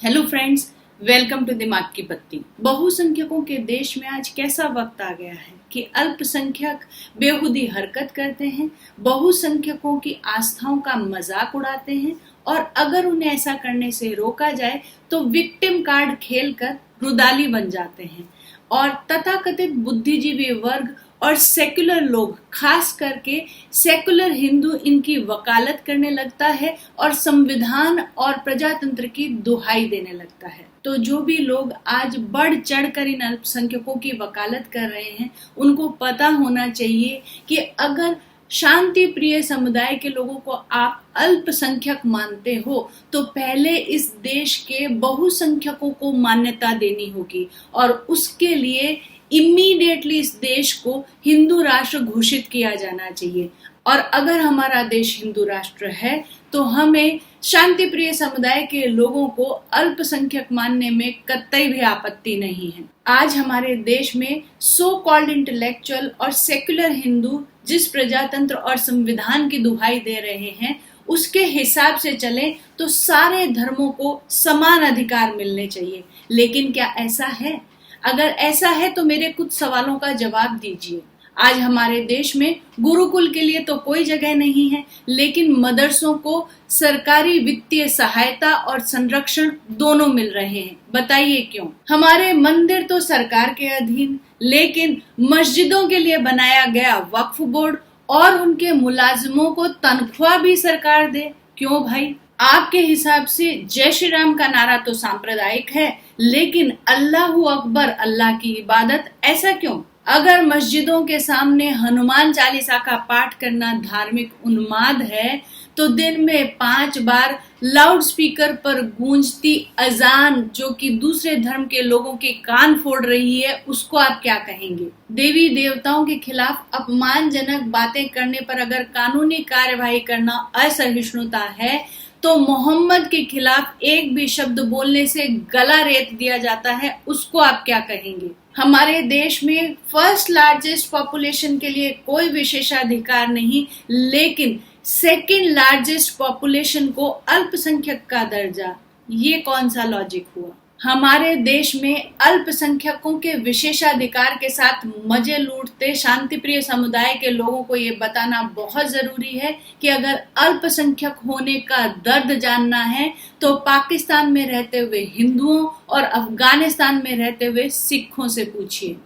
Hello friends, welcome to दिमाग की बत्ती। बहुसंख्यकों के देश में आज कैसा वक्त आ गया है कि अल्पसंख्यक बेहुदी हरकत करते हैं, बहुसंख्यकों की आस्थाओं का मजाक उड़ाते हैं और अगर उन्हें ऐसा करने से रोका जाए तो विक्टिम कार्ड खेलकर रुदाली बन जाते हैं और तथाकथित बुद्धिजीवी वर्ग और सेक्युलर लोग, खास करके सेक्युलर हिंदू, इनकी वकालत करने लगता है और संविधान और प्रजातंत्र की दुहाई देने लगता है। तो जो भी लोग आज बढ़ चढ़कर इन अल्पसंख्यकों की वकालत कर रहे हैं, उनको पता होना चाहिए कि अगर शांति प्रिय समुदाय के लोगों को आप अल्पसंख्यक मानते हो तो पहले इस देश के बहुसंख्यकों को मान्यता देनी होगी और उसके लिए इमीडिएटली इस देश को हिंदू राष्ट्र घोषित किया जाना चाहिए। और अगर हमारा देश हिंदू राष्ट्र है तो हमें शांति प्रिय समुदाय के लोगों को अल्पसंख्यक मानने में कतई भी आपत्ति नहीं है। आज हमारे देश में सो कॉल्ड इंटेलेक्चुअल और सेक्युलर हिंदू जिस प्रजातंत्र और संविधान की दुहाई दे रहे हैं, उसके हिसाब से चले तो सारे धर्मों को समान अधिकार मिलने चाहिए। लेकिन क्या ऐसा है? अगर ऐसा है तो मेरे कुछ सवालों का जवाब दीजिए। आज हमारे देश में गुरुकुल के लिए तो कोई जगह नहीं है, लेकिन मदरसों को सरकारी वित्तीय सहायता और संरक्षण दोनों मिल रहे हैं। बताइए क्यों? हमारे मंदिर तो सरकार के अधीन, लेकिन मस्जिदों के लिए बनाया गया वक्फ बोर्ड और उनके मुलाजिमों को तनख्वाह भी सरकार दे। क्यों भाई? आपके हिसाब से जय श्री राम का नारा तो सांप्रदायिक है, लेकिन अल्लाहू अकबर अल्लाह की इबादत, ऐसा क्यों? अगर मस्जिदों के सामने हनुमान चालीसा का पाठ करना धार्मिक उन्माद है तो दिन में 5 बार लाउड स्पीकर पर गूंजती अजान जो कि दूसरे धर्म के लोगों के कान फोड़ रही है, उसको आप क्या कहेंगे? देवी देवताओं के खिलाफ अपमानजनक बातें करने पर अगर कानूनी कार्यवाही करना असहिष्णुता है तो मोहम्मद के खिलाफ एक भी शब्द बोलने से गला रेत दिया जाता है, उसको आप क्या कहेंगे? हमारे देश में फर्स्ट लार्जेस्ट पॉपुलेशन के लिए कोई विशेषाधिकार नहीं, लेकिन सेकंड लार्जेस्ट पॉपुलेशन को अल्पसंख्यक का दर्जा, ये कौन सा लॉजिक हुआ? हमारे देश में अल्पसंख्यकों के विशेषाधिकार के साथ मजे लूटते शांतिप्रिय समुदाय के लोगों को ये बताना बहुत जरूरी है कि अगर अल्पसंख्यक होने का दर्द जानना है तो पाकिस्तान में रहते हुए हिंदुओं और अफगानिस्तान में रहते हुए सिखों से पूछिए।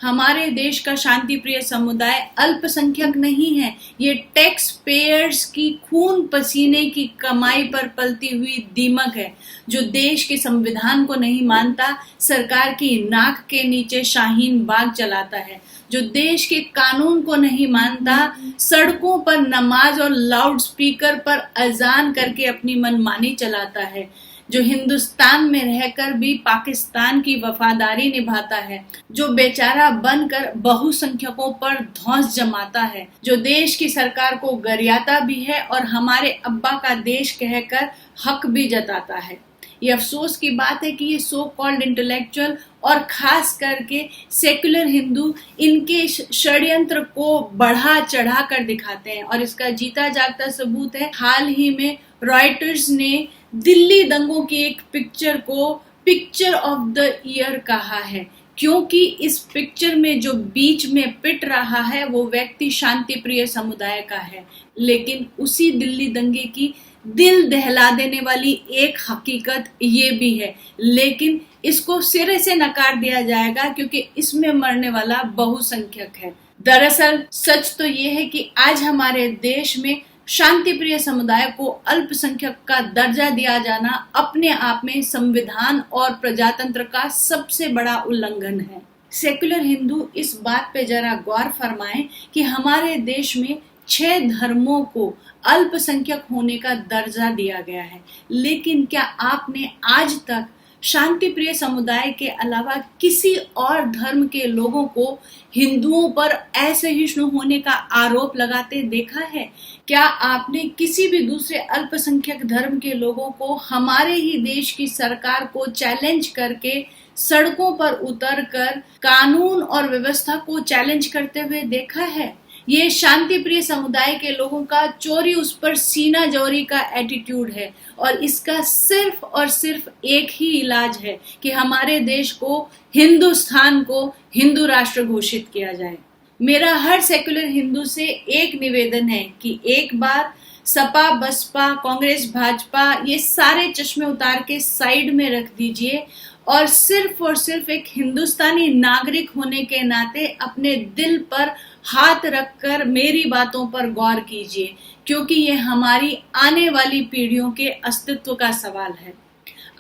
हमारे देश का शांति प्रिय समुदाय अल्पसंख्यक नहीं है, ये टैक्स पेयर्स की खून पसीने की कमाई पर पलती हुई दीमक है जो देश के संविधान को नहीं मानता, सरकार की नाक के नीचे शाहीन बाग चलाता है, जो देश के कानून को नहीं मानता, सड़कों पर नमाज और लाउड स्पीकर पर अजान करके अपनी मनमानी चलाता है, जो हिंदुस्तान में रहकर भी पाकिस्तान की वफादारी निभाता है, जो बेचारा बनकर बहुसंख्यकों पर धौंस जमाता है, जो देश की सरकार को गरियाता भी है और हमारे अब्बा का देश कहकर हक भी जताता है। ये अफसोस की बात है कि ये सो कॉल्ड इंटेलेक्चुअल और खास करके सेक्युलर हिंदू इनके षड्यंत्र को बढ़ा चढ़ा कर दिखाते हैं और इसका जीता जागता सबूत है, हाल ही में रॉयटर्स ने दिल्ली दंगों की एक पिक्चर को पिक्चर ऑफ द ईयर कहा है, क्योंकि इस पिक्चर में जो बीच में पिट रहा है वो व्यक्ति शांति प्रिय समुदाय का है। लेकिन उसी दिल्ली दंगे की दिल दहला देने वाली एक हकीकत ये भी है, लेकिन इसको सिरे से नकार दिया जाएगा क्योंकि इसमें मरने वाला बहुसंख्यक है। दरअसल सच तो ये है कि आज हमारे देश में शांति प्रिय समुदाय को अल्पसंख्यक का दर्जा दिया जाना अपने आप में संविधान और प्रजातंत्र का सबसे बड़ा उल्लंघन है। सेक्युलर हिंदू इस बात पे जरा गौर फरमाएं कि हमारे देश में 6 धर्मों को अल्पसंख्यक होने का दर्जा दिया गया है, लेकिन क्या आपने आज तक शांति प्रिय समुदाय के अलावा किसी और धर्म के लोगों को हिंदुओं पर असहिष्णु होने का आरोप लगाते देखा है? क्या आपने किसी भी दूसरे अल्पसंख्यक धर्म के लोगों को हमारे ही देश की सरकार को चैलेंज करके सड़कों पर उतरकर कानून और व्यवस्था को चैलेंज करते हुए देखा है? ये शांति प्रिय समुदाय के लोगों का चोरी उस पर सीना जोरी का एटीट्यूड है और इसका सिर्फ और सिर्फ एक ही इलाज है कि हमारे देश को, हिंदुस्तान को हिंदू राष्ट्र घोषित किया जाए। मेरा हर सेक्युलर हिंदू से एक निवेदन है कि एक बार सपा, बसपा, कांग्रेस, भाजपा ये सारे चश्मे उतार के साइड में रख दीजिए और सिर्फ एक हिंदुस्तानी नागरिक होने के नाते अपने दिल पर हाथ रखकर मेरी बातों पर गौर कीजिए, क्योंकि ये हमारी आने वाली पीढ़ियों के अस्तित्व का सवाल है।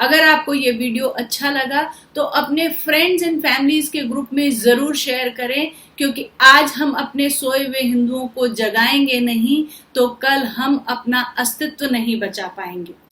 अगर आपको ये वीडियो अच्छा लगा तो अपने फ्रेंड्स एंड फैमिलीज के ग्रुप में जरूर शेयर करें, क्योंकि आज हम अपने सोए हुए हिंदुओं को जगाएंगे नहीं तो कल हम अपना अस्तित्व नहीं बचा पाएंगे।